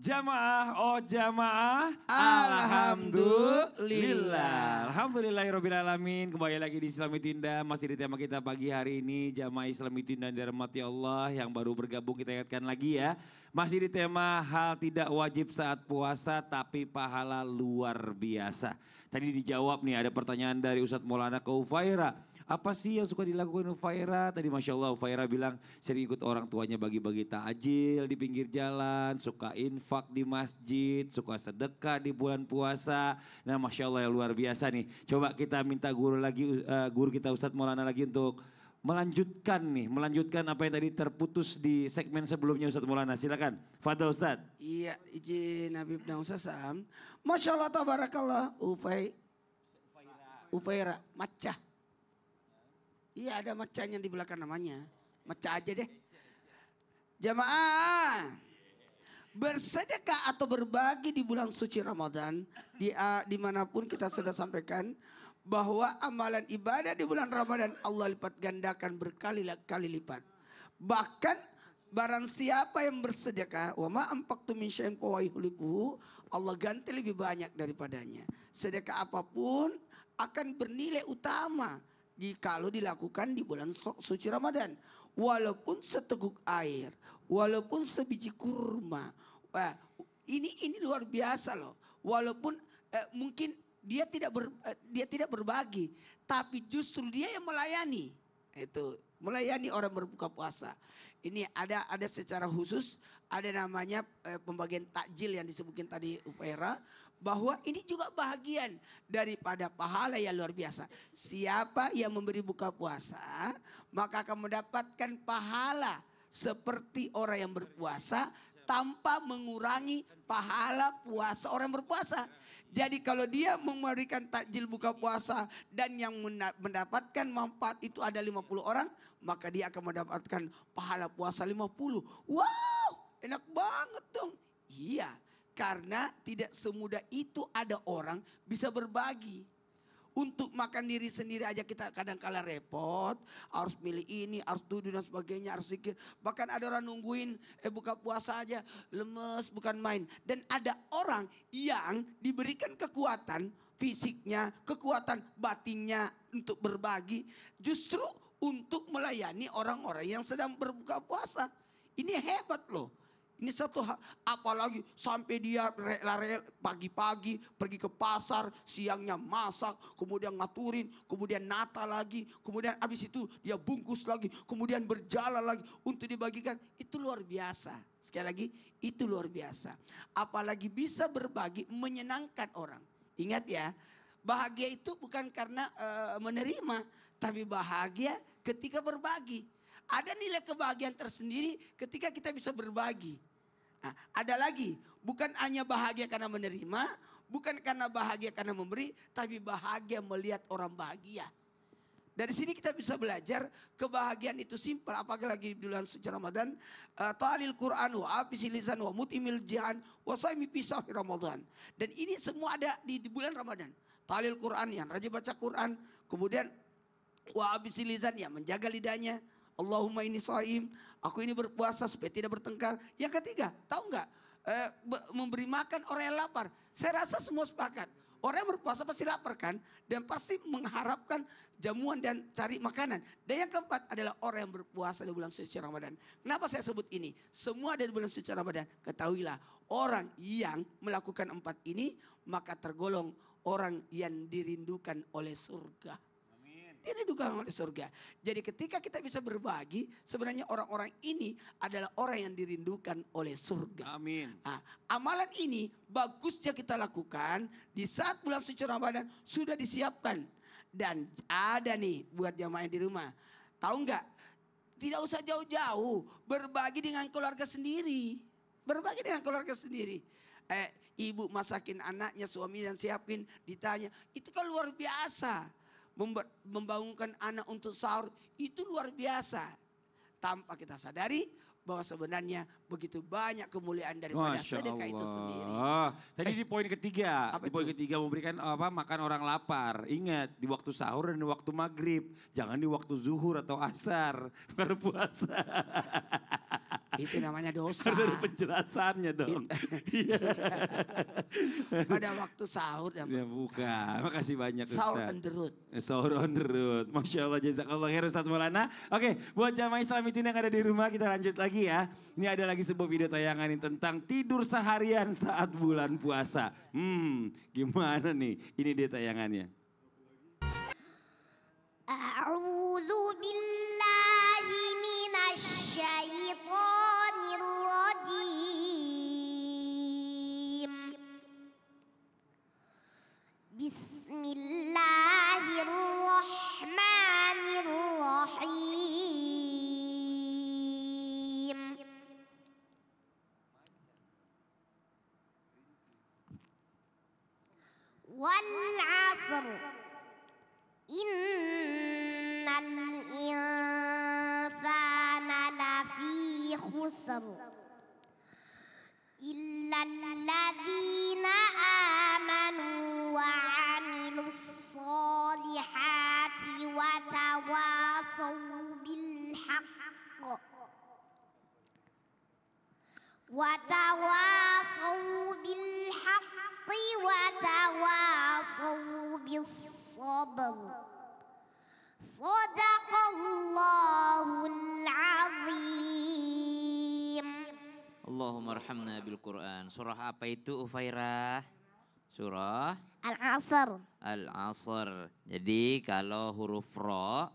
Jamaah, oh jamaah. Alhamdulillah. Alhamdulillahirrabbilalamin. Kembali lagi di Islami Tinda. Masih di tema kita pagi hari ini. Jamaah Islami Tinda yang dirahmati Allah. Yang baru bergabung kita ingatkan lagi ya. Masih di tema hal tidak wajib saat puasa tapi pahala luar biasa. Tadi dijawab nih ada pertanyaan dari Ustadz Maulana ke Ufaira. Apa sih yang suka dilakukan Ufaira? Tadi Masya Allah Ufaira bilang sering ikut orang tuanya bagi-bagi takjil di pinggir jalan. Suka infak di masjid, suka sedekah di bulan puasa. Nah Masya Allah yang luar biasa nih. Coba kita minta guru lagi, guru kita Ustadz Maulana lagi untuk melanjutkan apa yang tadi terputus di segmen sebelumnya Ustadz Maulana. Silakan, Fadil Ustadz. Iya, izin Habib dan Ustaz Sam. Masya Allah, tabarakallah, Ufaira, macah. Iya ada macanya di belakang namanya. Macah aja deh. Jamaah, bersedekah atau berbagi di bulan suci Ramadan, dimanapun kita sudah sampaikan bahwa amalan ibadah di bulan Ramadan Allah lipat gandakan berkali-kali lipat. Bahkan barang siapa yang bersedekah, wa ma anfaqtum min syai'in fahuwa Allah ganti lebih banyak daripadanya. Sedekah apapun akan bernilai utama kalau dilakukan di bulan suci Ramadan. Walaupun seteguk air, walaupun sebiji kurma. Ini luar biasa loh. Walaupun mungkin dia tidak berbagi, tapi justru dia yang melayani. Itu melayani orang berbuka puasa. Ini ada secara khusus ada namanya pembagian takjil yang disebutkan tadi Ufaira, bahwa ini juga bahagian daripada pahala yang luar biasa. Siapa yang memberi buka puasa maka akan mendapatkan pahala seperti orang yang berpuasa tanpa mengurangi pahala puasa orang berpuasa. Jadi kalau dia memberikan takjil buka puasa dan yang mendapatkan manfaat itu ada 50 orang, maka dia akan mendapatkan pahala puasa 50. Wow, enak banget dong. Iya, karena tidak semudah itu ada orang bisa berbagi. Untuk makan diri sendiri aja kita kadang-kala repot. Harus milih ini, harus duduk dan sebagainya, harus zikir. Bahkan ada orang nungguin buka puasa aja lemes bukan main. Dan ada orang yang diberikan kekuatan fisiknya, kekuatan batinnya untuk berbagi. Justru untuk melayani orang-orang yang sedang berbuka puasa. Ini hebat loh. Ini satu hal, apalagi sampai dia rela-rela pagi-pagi pergi ke pasar, siangnya masak, kemudian ngaturin, kemudian nata lagi, kemudian habis itu dia bungkus lagi, kemudian berjalan lagi untuk dibagikan. Itu luar biasa. Sekali lagi, itu luar biasa. Apalagi bisa berbagi menyenangkan orang. Ingat ya, bahagia itu bukan karena menerima, tapi bahagia ketika berbagi. Ada nilai kebahagiaan tersendiri ketika kita bisa berbagi. Nah, ada lagi, bukan hanya bahagia karena menerima, bukan karena bahagia karena memberi, tapi bahagia melihat orang bahagia. Dari sini kita bisa belajar kebahagiaan itu simpel, apalagi di bulan suci Ramadan. Ta'alil Quran wa afisi lisan wa mutimil jihan wa saimi pisah Ramadan. Dan ini semua ada di bulan Ramadan. Ta'alil Quran yang rajin baca Quran, kemudian wa afisi lisan yang menjaga lidahnya. Allahumma ini shaim, aku ini berpuasa supaya tidak bertengkar. Yang ketiga, tahu nggak? Memberi makan orang yang lapar. Saya rasa semua sepakat. Orang yang berpuasa pasti lapar kan? Dan pasti mengharapkan jamuan dan cari makanan. Dan yang keempat adalah orang yang berpuasa di bulan suci Ramadan. Kenapa saya sebut ini? Semua ada di bulan suci Ramadan. Ketahuilah, orang yang melakukan empat ini maka tergolong orang yang dirindukan oleh surga. Dirindukan oleh surga. Jadi ketika kita bisa berbagi, sebenarnya orang-orang ini adalah orang yang dirindukan oleh surga. Amin. Nah, amalan ini bagusnya kita lakukan di saat bulan suci Ramadan sudah disiapkan. Dan ada nih buat jamaah di rumah. Tahu nggak? Tidak usah jauh-jauh, berbagi dengan keluarga sendiri. Berbagi dengan keluarga sendiri. Ibu masakin anaknya, suami dan siapin, ditanya. Itu kan luar biasa. Membangunkan anak untuk sahur itu luar biasa. Tanpa kita sadari bahwa sebenarnya begitu banyak kemuliaan daripada sedekah itu sendiri. Tadi di poin ketiga, Apa di poin itu? ketiga memberikan makan orang lapar. Ingat di waktu sahur dan di waktu maghrib, jangan di waktu zuhur atau asar berpuasa. Itu namanya dosa. Harus ada penjelasannya dong. Iya. Pada waktu sahur yang Ya bukan, makasih banyak sahur Ustaz. on the road. Sahur on the road. Masya Allah, jazakallah khair Ustaz Maulana. Oke, buat jamaah Islamitin yang ada di rumah kita lanjut lagi ya. Ini ada lagi sebuah video tayangan ini tentang tidur seharian saat bulan puasa. Gimana nih? Ini dia tayangannya. A'udzu billahi minasy syaithanir rajim. Bismillahirrahmanirrahim. Wal 'asr. Innal insana lafi khusr illal ladzina amanu wa 'amilus solihati wa tawasaw bil haqq wa tawasaw bil haqqi wa tawasaw bis sabr. Sadaqallahul azim. Allahumma arhamna bil Quran. Surah apa itu Ufairah? Surah Al-Asr. Al-Asr. Jadi kalau huruf ro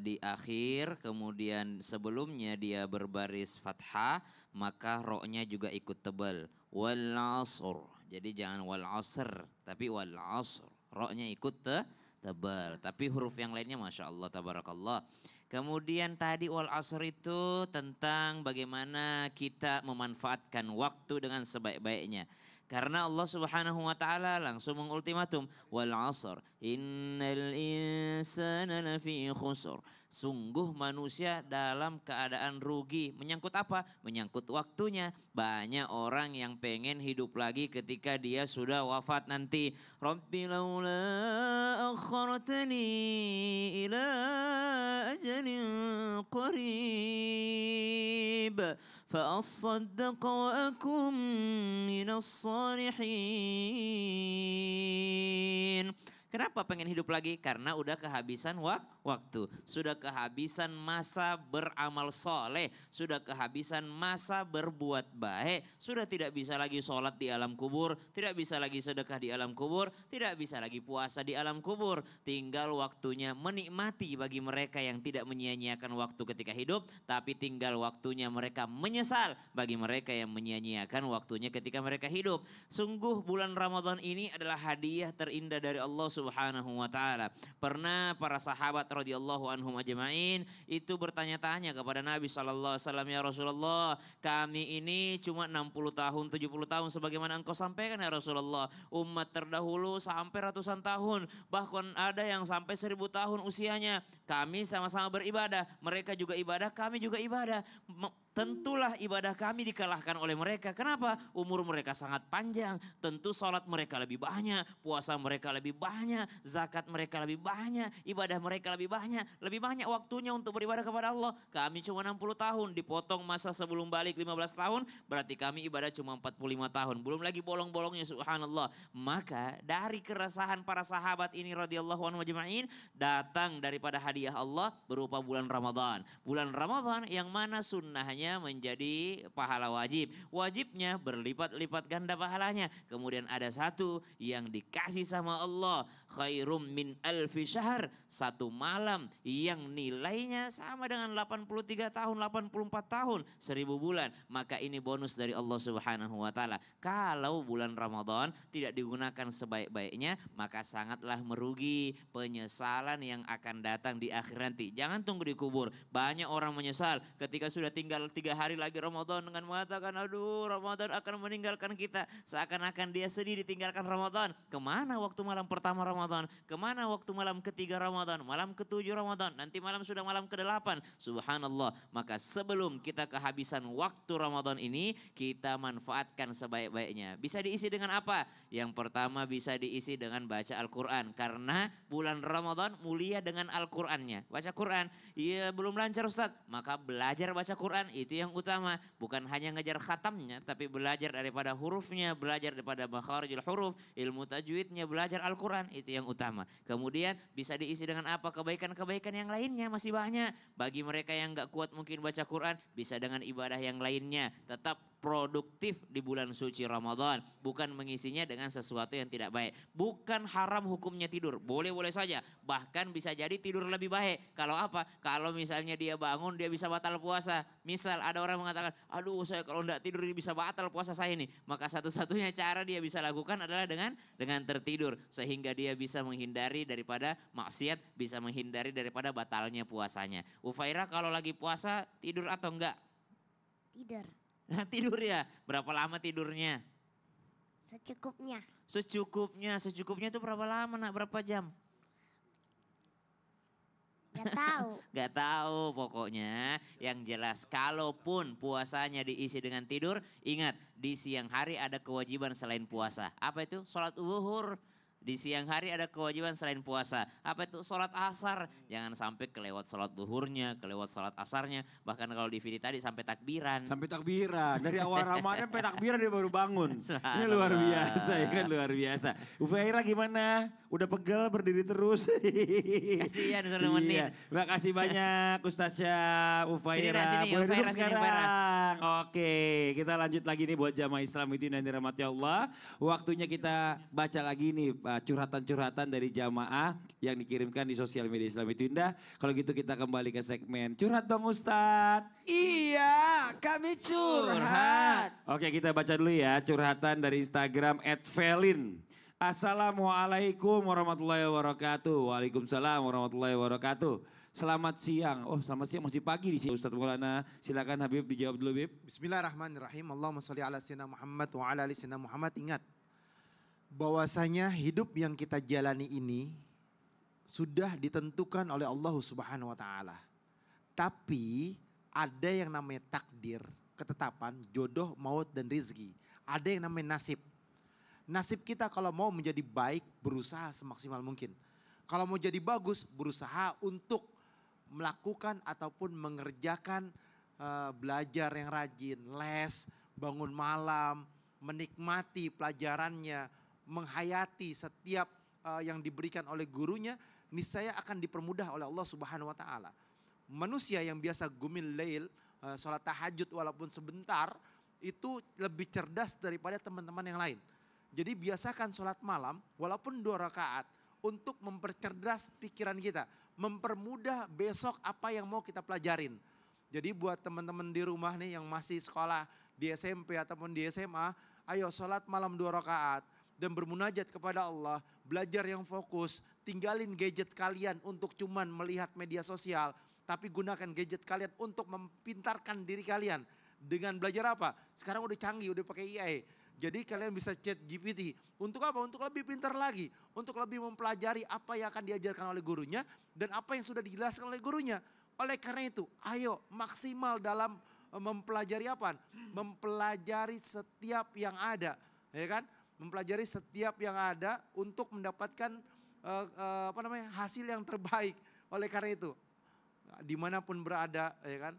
di akhir kemudian sebelumnya dia berbaris fathah, maka ro-nya juga ikut tebal. Wal asr. Jadi jangan wal asr tapi wal asr. Ro-nya ikut tebal. Tapi huruf yang lainnya Masya Allah tabarakallah. Kemudian tadi wal asr itu tentang bagaimana kita memanfaatkan waktu dengan sebaik-baiknya. Karena Allah Subhanahu wa taala langsung mengultimatum wal asr innal insana lafi khusr. Sungguh manusia dalam keadaan rugi. Menyangkut apa? Menyangkut waktunya. Banyak orang yang pengen hidup lagi ketika dia sudah wafat nanti. Rabbi laula akhartani ila ajalin qarib. فأصدق وأكن من الصالحين. Kenapa pengen hidup lagi? Karena udah kehabisan waktu. Sudah kehabisan masa beramal soleh. Sudah kehabisan masa berbuat baik. Sudah tidak bisa lagi sholat di alam kubur. Tidak bisa lagi sedekah di alam kubur. Tidak bisa lagi puasa di alam kubur. Tinggal waktunya menikmati bagi mereka yang tidak menyia-nyiakan waktu ketika hidup. Tapi tinggal waktunya mereka menyesal bagi mereka yang menyia-nyiakan waktunya ketika mereka hidup. Sungguh bulan Ramadan ini adalah hadiah terindah dari Allah Subhanahu wa taala. Pernah para sahabat radhiyallahu anhum ajma'in itu bertanya-tanya kepada Nabi sallallahu alaihi wasallam, ya Rasulullah, kami ini cuma 60 tahun, 70 tahun sebagaimana engkau sampaikan ya Rasulullah. Umat terdahulu sampai ratusan tahun, bahkan ada yang sampai 1000 tahun usianya. Kami sama-sama beribadah, mereka juga ibadah, kami juga ibadah. Tentulah ibadah kami dikalahkan oleh mereka. Kenapa? Umur mereka sangat panjang. Tentu sholat mereka lebih banyak, puasa mereka lebih banyak, zakat mereka lebih banyak, ibadah mereka lebih banyak. Lebih banyak waktunya untuk beribadah kepada Allah. Kami cuma 60 tahun, dipotong masa sebelum balik 15 tahun, berarti kami ibadah cuma 45 tahun. Belum lagi bolong-bolongnya subhanallah. Maka dari keresahan para sahabat ini radhiyallahu anhu ajma'in, datang daripada hadiah Allah berupa bulan Ramadan. Bulan Ramadan yang mana sunnahnya menjadi pahala wajib. Wajibnya berlipat-lipat ganda pahalanya. Kemudian ada satu yang dikasih sama Allah. Khairum min alfi syahr. Satu malam yang nilainya sama dengan 83 tahun, 84 tahun, 1000 bulan. Maka ini bonus dari Allah Subhanahu wa taala. Kalau bulan Ramadan tidak digunakan sebaik-baiknya, maka sangatlah merugi. Penyesalan yang akan datang di akhir nanti. Jangan tunggu di kubur. Banyak orang menyesal ketika sudah tinggal 3 hari lagi Ramadan dengan mengatakan, aduh Ramadan akan meninggalkan kita. Seakan-akan dia sedih ditinggalkan Ramadan. Kemana waktu malam pertama Ramadan? Ramadan. Kemana waktu malam ketiga Ramadan, malam ketujuh Ramadan, nanti malam sudah malam ke-8. Subhanallah, maka sebelum kita kehabisan waktu Ramadan ini, kita manfaatkan sebaik-baiknya. Bisa diisi dengan apa? Yang pertama bisa diisi dengan baca Al-Quran. Karena bulan Ramadan mulia dengan Al-Qurannya. Baca Quran, ya belum lancar Ustaz, maka belajar baca Quran, itu yang utama. Bukan hanya ngejar khatamnya, tapi belajar daripada hurufnya, belajar daripada makharijul huruf, ilmu tajwidnya, belajar Al-Quran, itu yang utama. Kemudian bisa diisi dengan apa? Kebaikan-kebaikan yang lainnya masih banyak. Bagi mereka yang gak kuat mungkin baca Quran, bisa dengan ibadah yang lainnya. Tetap produktif di bulan suci Ramadan. Bukan mengisinya dengan sesuatu yang tidak baik. Bukan haram hukumnya tidur, boleh-boleh saja. Bahkan bisa jadi tidur lebih baik. Kalau apa? Kalau misalnya dia bangun, dia bisa batal puasa. Misal ada orang mengatakan, aduh saya kalau tidak tidur bisa batal puasa saya nih. Maka satu-satunya cara dia bisa lakukan adalah dengan tertidur. Sehingga dia bisa menghindari daripada maksiat, bisa menghindari daripada batalnya puasanya. Ufaira kalau lagi puasa tidur atau enggak? Tidur. Nah, tidur ya, berapa lama tidurnya? Secukupnya. Secukupnya itu berapa lama nak, berapa jam? Gak tahu. Gak tahu pokoknya. Yang jelas kalaupun puasanya diisi dengan tidur, ingat di siang hari ada kewajiban selain puasa. Apa itu? Sholat zuhur. Di siang hari ada kewajiban selain puasa. Apa itu? Sholat asar. Jangan sampai kelewat sholat zuhurnya, kelewat sholat asarnya. Bahkan kalau di video tadi sampai takbiran. Sampai takbiran. Dari awal Ramadan sampai takbiran dia baru bangun. Ini Subhanallah. luar biasa ya kan, luar biasa. Ufaira gimana? Udah pegel berdiri terus. Kasihan sudah nemenin. Iya. Terima kasih banyak Ustaz Syah, Ufaira. Sini, Boleh Ufaira, duduk sini, sekarang. Oke, kita lanjut lagi nih buat jamaah Islam itu yang dirahmati Allah. Waktunya kita baca lagi nih curhatan-curhatan dari jamaah yang dikirimkan di sosial media Islam itu Indah. Kalau gitu kita kembali ke segmen curhat dong Ustadz. Iya, kami curhat. Oke, kita baca dulu ya curhatan dari Instagram @velin. Assalamualaikum warahmatullahi wabarakatuh. Waalaikumsalam warahmatullahi wabarakatuh. Selamat siang. Oh, selamat siang, masih pagi di sini Ustadz Maulana. Silakan Habib dijawab dulu Habib. Bismillahirrahmanirrahim. Allahumma sholli ala sayyidina Muhammad wa ala ali sayyidina Muhammad. Ingat bahwasanya hidup yang kita jalani ini sudah ditentukan oleh Allah Subhanahu wa taala. Tapi ada yang namanya takdir, ketetapan, jodoh, maut dan rizki. Ada yang namanya nasib. Nasib kita kalau mau menjadi baik berusaha semaksimal mungkin. Kalau mau jadi bagus berusaha untuk melakukan ataupun mengerjakan belajar yang rajin, les, bangun malam, menikmati pelajarannya, menghayati setiap yang diberikan oleh gurunya, niscaya akan dipermudah oleh Allah Subhanahu wa taala. Manusia yang biasa gumil lail, salat tahajud walaupun sebentar, itu lebih cerdas daripada teman-teman yang lain. Jadi biasakan salat malam walaupun 2 rakaat untuk mempercerdas pikiran kita, mempermudah besok apa yang mau kita pelajarin. Jadi buat teman-teman di rumah nih yang masih sekolah di SMP ataupun di SMA, ayo salat malam 2 rakaat. Dan bermunajat kepada Allah, belajar yang fokus, tinggalin gadget kalian untuk cuman melihat media sosial, tapi gunakan gadget kalian untuk mempintarkan diri kalian. Dengan belajar apa? Sekarang udah canggih, udah pakai AI. Jadi kalian bisa chat GPT. Untuk apa? Untuk lebih pintar lagi, untuk lebih mempelajari apa yang akan diajarkan oleh gurunya dan apa yang sudah dijelaskan oleh gurunya. Oleh karena itu, ayo maksimal dalam mempelajari apa? Mempelajari setiap yang ada, ya kan? Mempelajari setiap yang ada untuk mendapatkan hasil yang terbaik. Oleh karena itu, dimanapun berada, ya kan,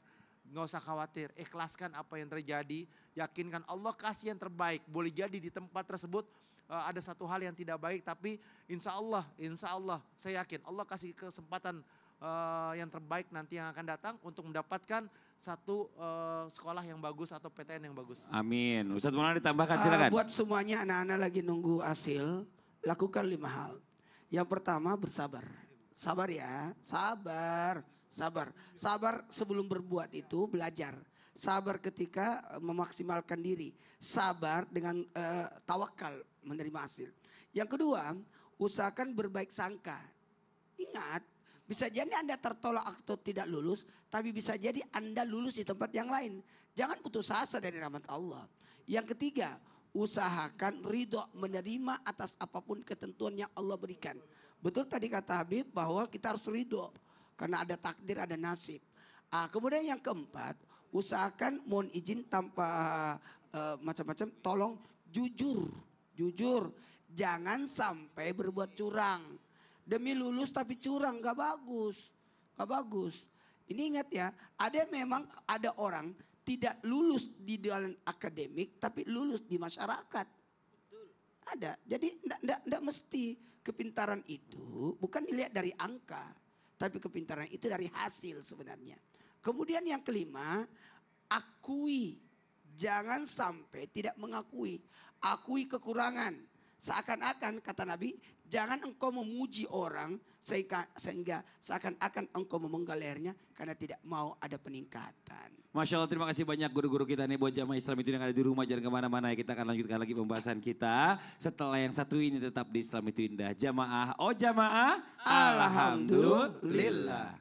nggak usah khawatir, ikhlaskan apa yang terjadi, yakinkan Allah kasih yang terbaik. Boleh jadi di tempat tersebut ada satu hal yang tidak baik, tapi insya Allah saya yakin Allah kasih kesempatan yang terbaik nanti yang akan datang untuk mendapatkan satu sekolah yang bagus atau PTN yang bagus. Amin. Ustadz Maulana ditambahkan silakan. Buat semuanya anak-anak lagi nunggu hasil, lakukan 5 hal. Yang pertama bersabar. Sabar ya, sabar. Sabar sebelum berbuat itu belajar. Sabar ketika memaksimalkan diri. Sabar dengan tawakal menerima hasil. Yang kedua, usahakan berbaik sangka. Ingat, bisa jadi Anda tertolak atau tidak lulus, tapi bisa jadi Anda lulus di tempat yang lain. Jangan putus asa dari rahmat Allah. Yang ketiga, usahakan ridho menerima atas apapun ketentuan yang Allah berikan. Betul tadi kata Habib bahwa kita harus ridho karena ada takdir, ada nasib. Kemudian yang keempat, usahakan mohon izin tanpa macam-macam, tolong jujur, jangan sampai berbuat curang. Demi lulus tapi curang, gak bagus. Ini ingat ya, ada orang tidak lulus di dalam akademik tapi lulus di masyarakat. Ada, jadi enggak mesti kepintaran itu bukan dilihat dari angka, tapi kepintaran itu dari hasil sebenarnya. Kemudian yang kelima, akui. Jangan sampai tidak mengakui. Akui kekurangan. Seakan-akan kata Nabi, jangan engkau memuji orang sehingga seakan-akan engkau memenggalernya karena tidak mau ada peningkatan. Masya Allah, terima kasih banyak guru-guru kita nih buat jamaah Islam itu yang ada di rumah. Jangan kemana-mana ya, kita akan lanjutkan lagi pembahasan kita. Setelah yang satu ini tetap di Islam itu Indah. Jamaah, oh jamaah, alhamdulillah.